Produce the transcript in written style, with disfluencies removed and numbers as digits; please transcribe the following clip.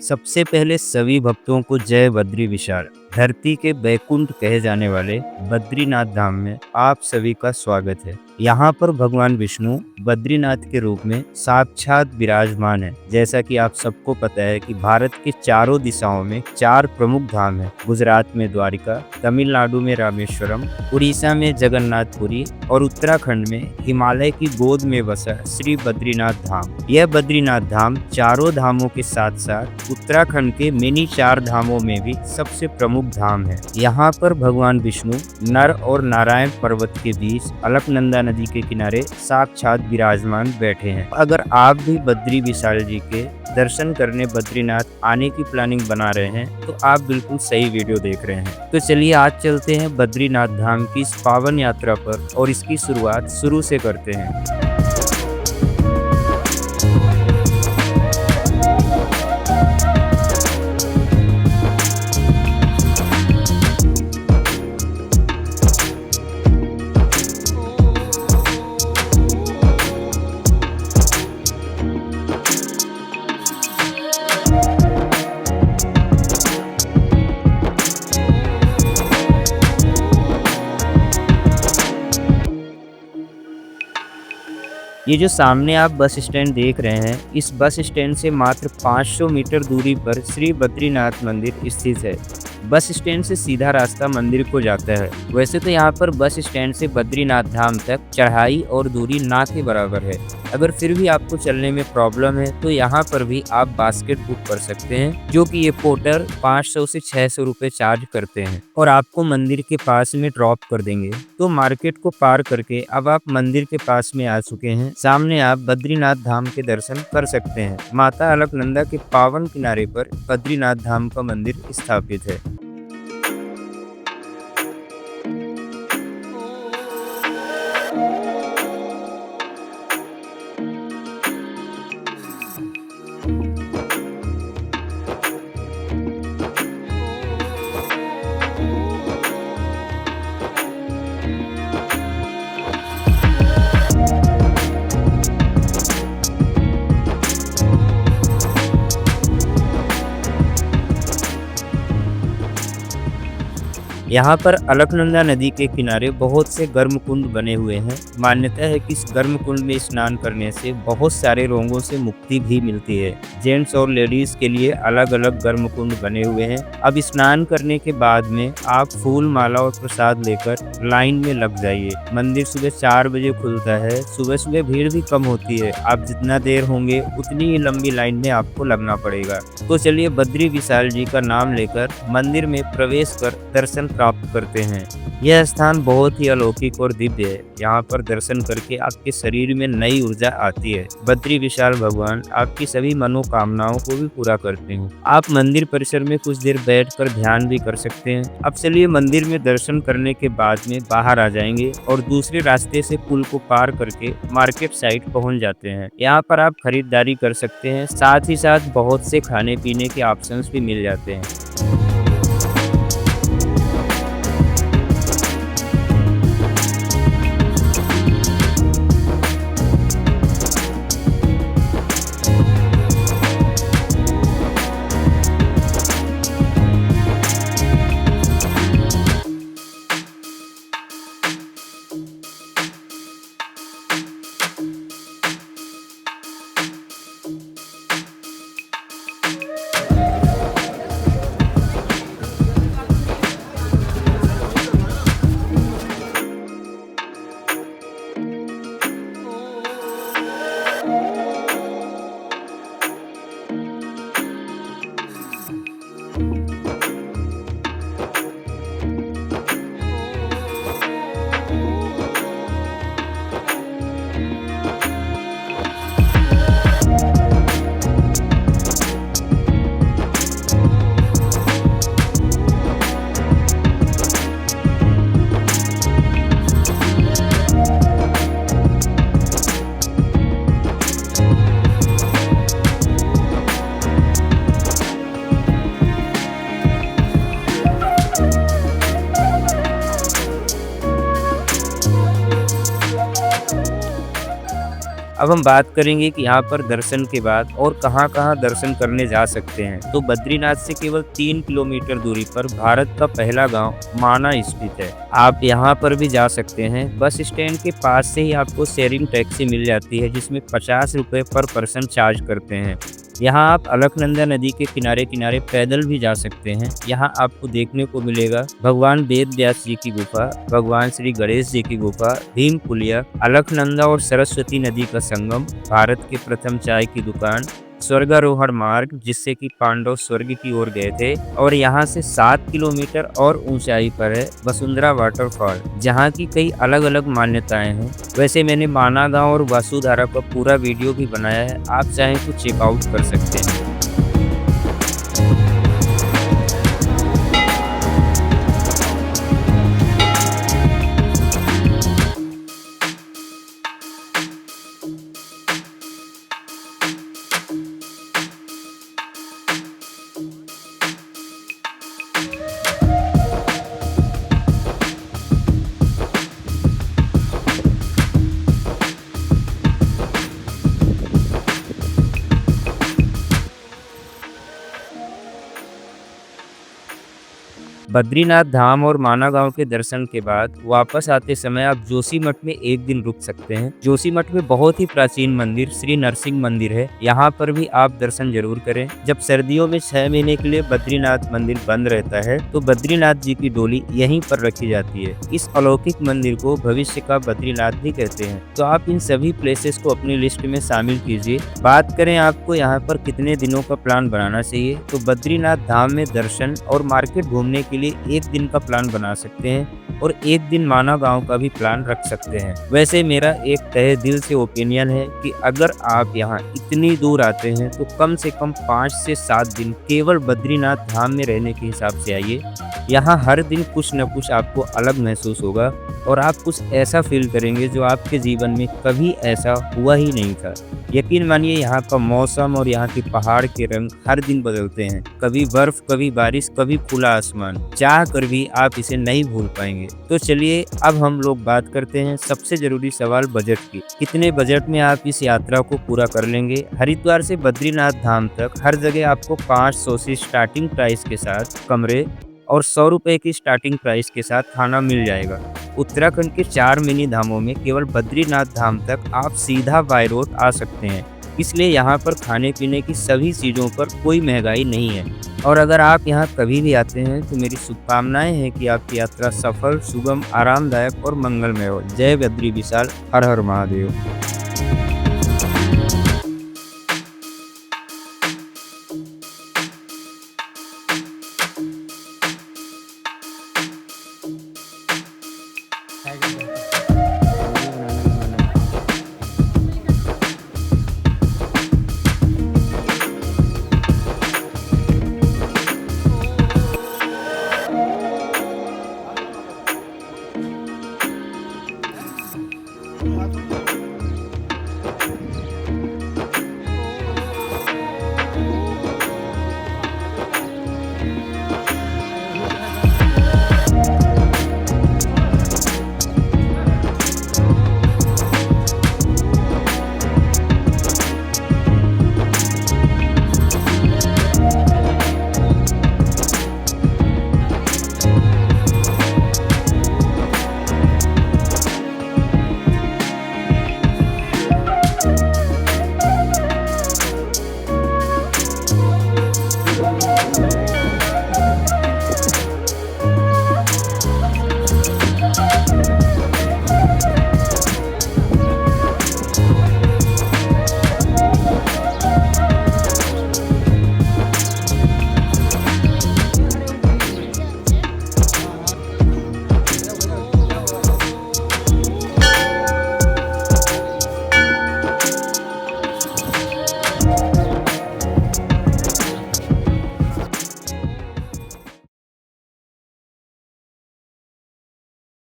सबसे पहले सभी भक्तों को जय बद्री विशाल। धरती के बैकुंठ कहे जाने वाले बद्रीनाथ धाम में आप सभी का स्वागत है। यहाँ पर भगवान विष्णु बद्रीनाथ के रूप में साक्षात विराजमान है। जैसा कि आप सबको पता है कि भारत के चारों दिशाओं में 4 प्रमुख धाम है। गुजरात में द्वारिका, तमिलनाडु में रामेश्वरम, उड़ीसा में जगन्नाथपुरी और उत्तराखंड में हिमालय की गोद में बसा श्री बद्रीनाथ धाम। यह बद्रीनाथ धाम चारों धामों के साथ साथ उत्तराखंड के मिनी 4 धामों में भी सबसे प्रमुख धाम है। यहाँ पर भगवान विष्णु नर और नारायण पर्वत के बीच अलकनंदा नदी के किनारे साक्षात विराजमान बैठे हैं। अगर आप भी बद्री विशाल जी के दर्शन करने बद्रीनाथ आने की प्लानिंग बना रहे हैं तो आप बिल्कुल सही वीडियो देख रहे हैं। तो चलिए आज चलते हैं बद्रीनाथ धाम की इस पावन यात्रा पर और इसकी शुरुआत शुरू से करते हैं। ये जो सामने आप बस स्टैंड देख रहे हैं, इस बस स्टैंड से मात्र 500 मीटर दूरी पर श्री बद्रीनाथ मंदिर स्थित है। बस स्टैंड से सीधा रास्ता मंदिर को जाता है। वैसे तो यहाँ पर बस स्टैंड से बद्रीनाथ धाम तक चढ़ाई और दूरी ना के बराबर है। अगर फिर भी आपको चलने में प्रॉब्लम है तो यहाँ पर भी आप बास्केट बुक कर सकते हैं, जो कि ये पोर्टर 500 से 600 रुपए चार्ज करते हैं और आपको मंदिर के पास में ड्रॉप कर देंगे। तो मार्केट को पार करके अब आप मंदिर के पास में आ चुके हैं। सामने आप बद्रीनाथ धाम के दर्शन कर सकते हैं। माता अलकनंदा के पावन किनारे पर बद्रीनाथ धाम का मंदिर स्थापित है। यहाँ पर अलकनंदा नदी के किनारे बहुत से गर्म कुंड बने हुए हैं। मान्यता है कि इस गर्म कुंड में स्नान करने से बहुत सारे रोगों से मुक्ति भी मिलती है। जेंट्स और लेडीज के लिए अलग अलग गर्म कुंड बने हुए हैं। अब स्नान करने के बाद में आप फूल, माला और प्रसाद लेकर लाइन में लग जाइए। मंदिर सुबह 4 बजे खुलता है। सुबह सुबह भीड़ भी कम होती है। आप जितना देर होंगे उतनी ही लंबी लाइन में आपको लगना पड़ेगा। तो चलिए बद्री विशाल जी का नाम लेकर मंदिर में प्रवेश कर दर्शन प्राप्त करते हैं। यह स्थान बहुत ही अलौकिक और दिव्य है। यहाँ पर दर्शन करके आपके शरीर में नई ऊर्जा आती है। बद्री विशाल भगवान आपकी सभी मनोकामनाओं को भी पूरा करते हैं। आप मंदिर परिसर में कुछ देर बैठकर ध्यान भी कर सकते हैं। अब चलिए मंदिर में दर्शन करने के बाद में बाहर आ जाएंगे और दूसरे रास्ते से पुल को पार करके मार्केट साइड पहुँच जाते हैं। यहाँ पर आप खरीदारी कर सकते हैं। साथ ही साथ बहुत से खाने पीने के ऑप्शंस भी मिल जाते हैं। अब हम बात करेंगे कि यहाँ पर दर्शन के बाद और कहाँ-कहाँ दर्शन करने जा सकते हैं। तो बद्रीनाथ से केवल 3 किलोमीटर दूरी पर भारत का पहला गांव माना स्थित है। आप यहाँ पर भी जा सकते हैं। बस स्टैंड के पास से ही आपको शेयरिंग टैक्सी मिल जाती है, जिसमें 50 रुपये पर पर्सन चार्ज करते हैं। यहाँ आप अलकनंदा नदी के किनारे-किनारे पैदल भी जा सकते हैं। यहाँ आपको देखने को मिलेगा भगवान वेद व्यास जी की गुफा, भगवान श्री गणेश जी की गुफा, भीम पुलिया, अलकनंदा और सरस्वती नदी का संगम, भारत के प्रथम चाय की दुकान, स्वर्गारोहण मार्ग जिससे कि पांडव स्वर्ग की ओर गए थे, और यहाँ से 7 किलोमीटर और ऊंचाई पर है वसुंधरा वाटरफॉल, जहाँ की कई अलग अलग मान्यताएं हैं। वैसे मैंने माना गांव और वासुधारा का पूरा वीडियो भी बनाया है, आप चाहें तो चेकआउट कर सकते हैं। बद्रीनाथ धाम और माना गांव के दर्शन के बाद वापस आते समय आप जोशीमठ में एक दिन रुक सकते हैं। जोशीमठ में बहुत ही प्राचीन मंदिर श्री नरसिंह मंदिर है, यहाँ पर भी आप दर्शन जरूर करें। जब सर्दियों में 6 महीने के लिए बद्रीनाथ मंदिर बंद रहता है तो बद्रीनाथ जी की डोली यहीं पर रखी जाती है। इस अलौकिक मंदिर को भविष्य का बद्रीनाथ भी कहते हैं। तो आप इन सभी प्लेसेस को अपनी लिस्ट में शामिल कीजिए। बात करें आपको यहाँ पर कितने दिनों का प्लान बनाना चाहिए, तो बद्रीनाथ धाम में दर्शन और मार्केट घूमने के लिए एक दिन का प्लान बना सकते हैं और एक दिन माना गांव का भी प्लान रख सकते हैं। वैसे मेरा एक तहे दिल से ओपिनियन है कि अगर आप यहाँ इतनी दूर आते हैं तो कम से कम 5 से 7 दिन केवल बद्रीनाथ धाम में रहने के हिसाब से आइए। यहाँ हर दिन कुछ न कुछ आपको अलग महसूस होगा और आप कुछ ऐसा फील करेंगे जो आपके जीवन में कभी ऐसा हुआ ही नहीं था। यकीन मानिए, यहाँ का मौसम और यहाँ के पहाड़ के रंग हर दिन बदलते हैं, कभी बर्फ, कभी बारिश, कभी खुला आसमान। चाह कर भी आप इसे नहीं भूल पाएंगे। तो चलिए अब हम लोग बात करते हैं सबसे जरूरी सवाल, बजट की। कितने बजट में आप इस यात्रा को पूरा कर लेंगे? हरिद्वार से बद्रीनाथ धाम तक हर जगह आपको 500 से स्टार्टिंग प्राइस के साथ कमरे और 100 रुपए की स्टार्टिंग प्राइस के साथ खाना मिल जाएगा। उत्तराखंड के 4 मिनी धामों में केवल बद्रीनाथ धाम तक आप सीधा बाय रोड आ सकते हैं, इसलिए यहाँ पर खाने पीने की सभी चीज़ों पर कोई महंगाई नहीं है। और अगर आप यहाँ कभी भी आते हैं तो मेरी शुभकामनाएं हैं कि आपकी यात्रा सफल, सुगम, आरामदायक और मंगलमय हो। जय बद्री विशाल, हर हर महादेव।